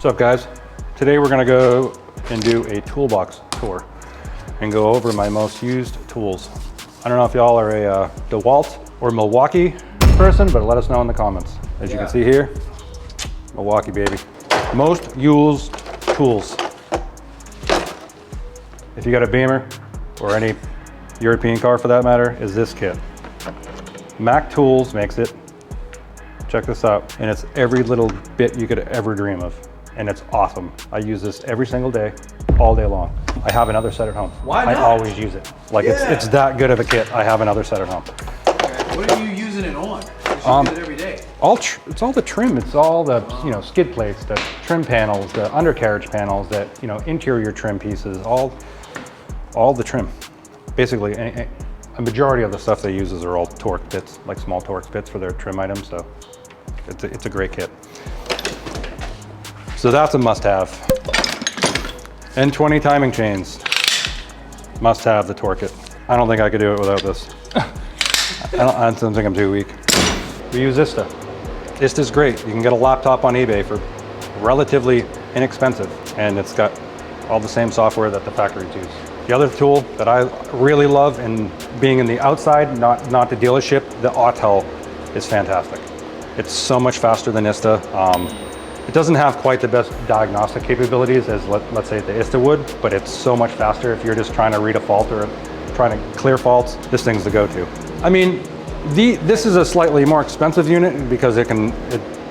What's up, guys? Today we're gonna go and do a toolbox tour and go over my most used tools. I don't know if y'all are a DeWalt or Milwaukee person, but let us know in the comments. As you can see here, Milwaukee, baby. Most used tools. If you got a Beamer or any European car for that matter, is this kit. Mac Tools makes it. Check this out. And it's every little bit you could ever dream of. And it's awesome. I use this every single day, all day long. I have another set at home. Why not? I always use it. Like it's that good of a kit. I have another set at home. Okay. What are you using it on? You use it every day. It's all the trim. It's all the skid plates, the trim panels, the undercarriage panels, that interior trim pieces, all the trim. Basically, a majority of the stuff they use are all torque bits, like small torque bits for their trim items. So it's a great kit. So that's a must-have. N20 timing chains, must-have the torque it. I don't think I could do it without this. I don't think I'm too weak. We use Ista. Ista's great. You can get a laptop on eBay for relatively inexpensive, and it's got all the same software that the factories use. The other tool that I really love, and being in the outside, not the dealership, the Autel is fantastic. It's so much faster than Ista. It doesn't have quite the best diagnostic capabilities as let's say the Ista would, but it's so much faster if you're just trying to read a fault or trying to clear faults. This thing's the go-to. I mean, this is a slightly more expensive unit because it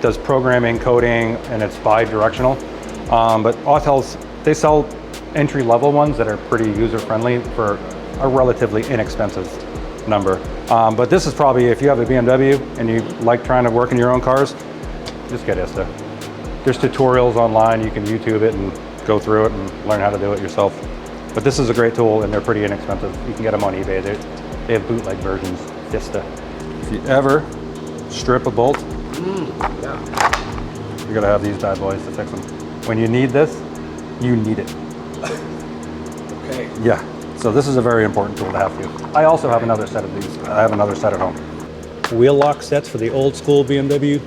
does programming, coding, and it's bi-directional. But Autels, they sell entry-level ones that are pretty user-friendly for a relatively inexpensive number. But this is probably, if you have a BMW and you like trying to work in your own cars, just get Ista. There's tutorials online, you can YouTube it and go through it and learn how to do it yourself. But this is a great tool and they're pretty inexpensive. You can get them on eBay. They have bootleg versions, Ista. If you ever strip a bolt, you're gonna have these bad boys to fix them. When you need this, you need it. Okay. Yeah, so this is a very important tool to have for you. I also have another set of these. I have another set at home. Wheel lock sets for the old school BMW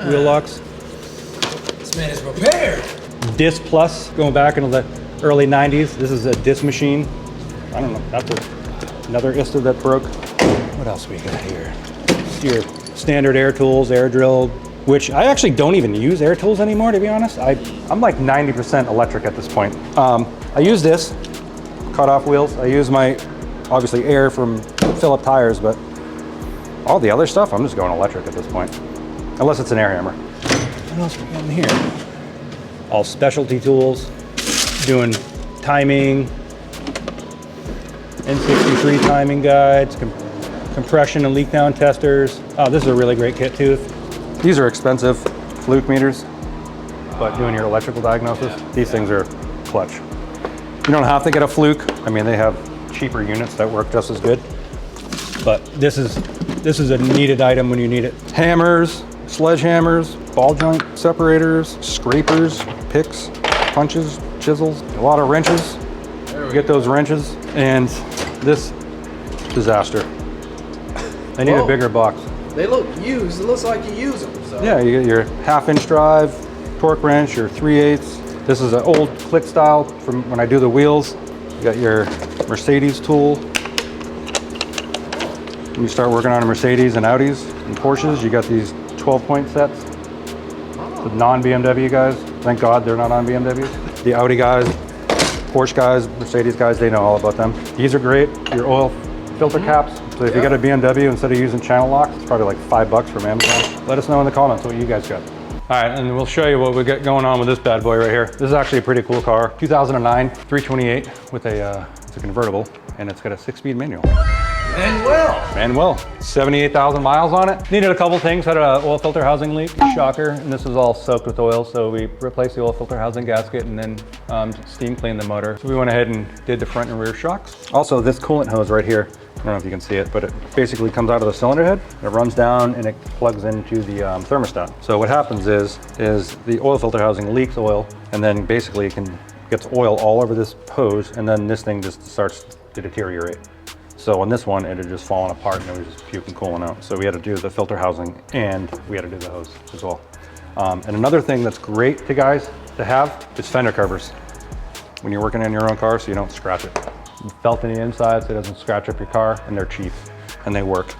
wheel locks. This man is prepared. Disc Plus, going back into the early 90s. This is a disc machine. I don't know, that's another Ista that broke. What else we got here? Your standard air tools, air drill, which I actually don't even use air tools anymore, to be honest. I'm like 90% electric at this point. I use this, cut off wheels. I use my, obviously, air from Phillip tires, but all the other stuff, I'm just going electric at this point. Unless it's an air hammer. What else we got in here? All specialty tools, doing timing, N63 timing guides, compression and leak down testers. Oh, this is a really great kit too. These are expensive fluke meters, but doing your electrical diagnosis, these things are clutch. You don't have to get a fluke. I mean, they have cheaper units that work just as good, but this is a needed item when you need it. Hammers, sledgehammers, ball joint separators, scrapers, picks, punches, chisels, a lot of wrenches. You get those wrenches, and this disaster. I need a bigger box. They look used. It looks like you use them. So. Yeah, you get your 1/2-inch drive, torque wrench, your 3/8. This is an old click style from when I do the wheels. You got your Mercedes tool. When you start working on Mercedes and Audis and Porsches, you got these 12-point sets. The non-BMW guys, thank God they're not on BMWs. The Audi guys, Porsche guys, Mercedes guys, they know all about them. These are great. Your oil filter caps. So if you got a BMW, instead of using channel locks, it's probably like $5 from Amazon. Let us know in the comments what you guys got. All right, and we'll show you what we got going on with this bad boy right here. This is actually a pretty cool car. 2009, 328 with it's a convertible, and it's got a 6-speed manual. Manual. 78,000 miles on it. Needed a couple things. Had an oil filter housing leak, shocker, and this is all soaked with oil, so we replaced the oil filter housing gasket and then steam cleaned the motor. So we went ahead and did the front and rear shocks. Also, this coolant hose right here, I don't know if you can see it, but it basically comes out of the cylinder head. It runs down and it plugs into the thermostat. So what happens is the oil filter housing leaks oil, and then basically it gets oil all over this hose, and then this thing just starts to deteriorate. So on this one, it had just fallen apart and it was just puking coolant out. So we had to do the filter housing and we had to do the hose as well. And another thing that's great to guys to have is fender covers. When you're working in your own car, so you don't scratch it. Felt in the inside so it doesn't scratch up your car, and they're cheap, and they work.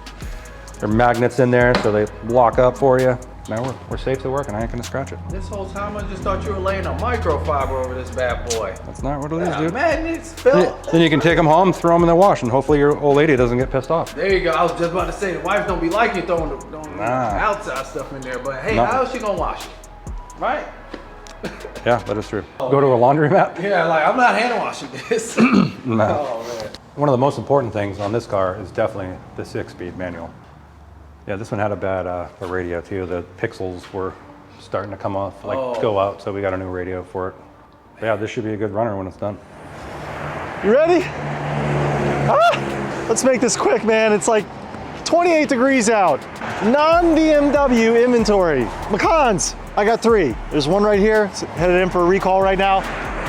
There are magnets in there, so they lock up for you. Now we're safe to work, and I ain't gonna scratch it. This whole time I just thought you were laying a microfiber over this bad boy. That's not what it is, dude. Magnets, Phil. Then you can take them home, throw them in the wash, and hopefully your old lady doesn't get pissed off. There you go. I was just about to say the wife don't be like you throwing the outside stuff in there, but hey, how is she gonna wash it? Right? Yeah, that is true. Go to a laundromat? Yeah, like I'm not hand washing this. No. Oh man. One of the most important things on this car is definitely the 6-speed manual. Yeah, this one had a bad radio too. The pixels were starting to come off, go out, so we got a new radio for it. But yeah, this should be a good runner when it's done. You ready? Let's make this quick, man. It's like 28 degrees out. Non-BMW inventory. Macans, I got 3. There's one right here, it's headed in for a recall right now,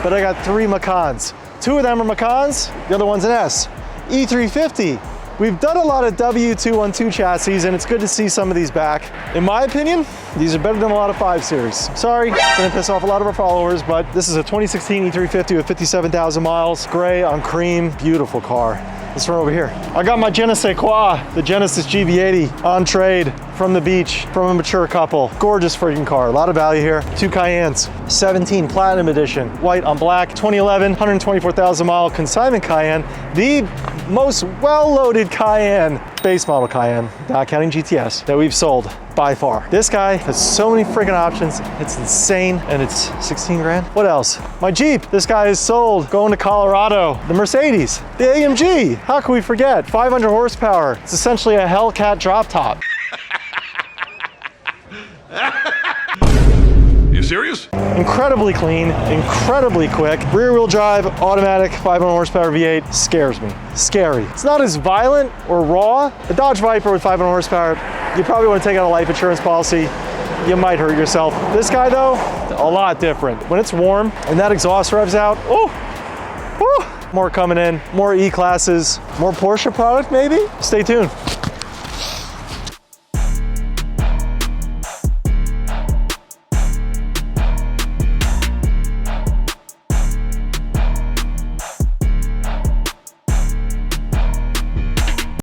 but I got 3 Macans. 2 of them are Macans, the other one's an S. E350. We've done a lot of W212 chassis, and it's good to see some of these back. In my opinion, these are better than a lot of 5 Series. Sorry, gonna piss off a lot of our followers, but this is a 2016 E350 with 57,000 miles, gray on cream, beautiful car. Let's run over here. I got my Je ne sais quoi, the Genesis GV80 on trade from the beach, from a mature couple. Gorgeous freaking car, a lot of value here. 2 Cayennes, 17 Platinum Edition, white on black, 2011, 124,000 mile consignment Cayenne, the most well-loaded Cayenne, base model Cayenne, not counting GTS, that we've sold by far. This guy has so many freaking options, it's insane, and it's 16 grand. What else? My Jeep, this guy is sold, going to Colorado. The Mercedes, the AMG, how can we forget? 500 horsepower, it's essentially a Hellcat drop top. You serious? Incredibly clean, incredibly quick. Rear wheel drive, automatic, 500 horsepower V8, scares me. Scary. It's not as violent or raw. A Dodge Viper with 500 horsepower, you probably want to take out a life insurance policy. You might hurt yourself. This guy though, a lot different. When it's warm and that exhaust revs out, more coming in, more E-classes, more Porsche product maybe? Stay tuned.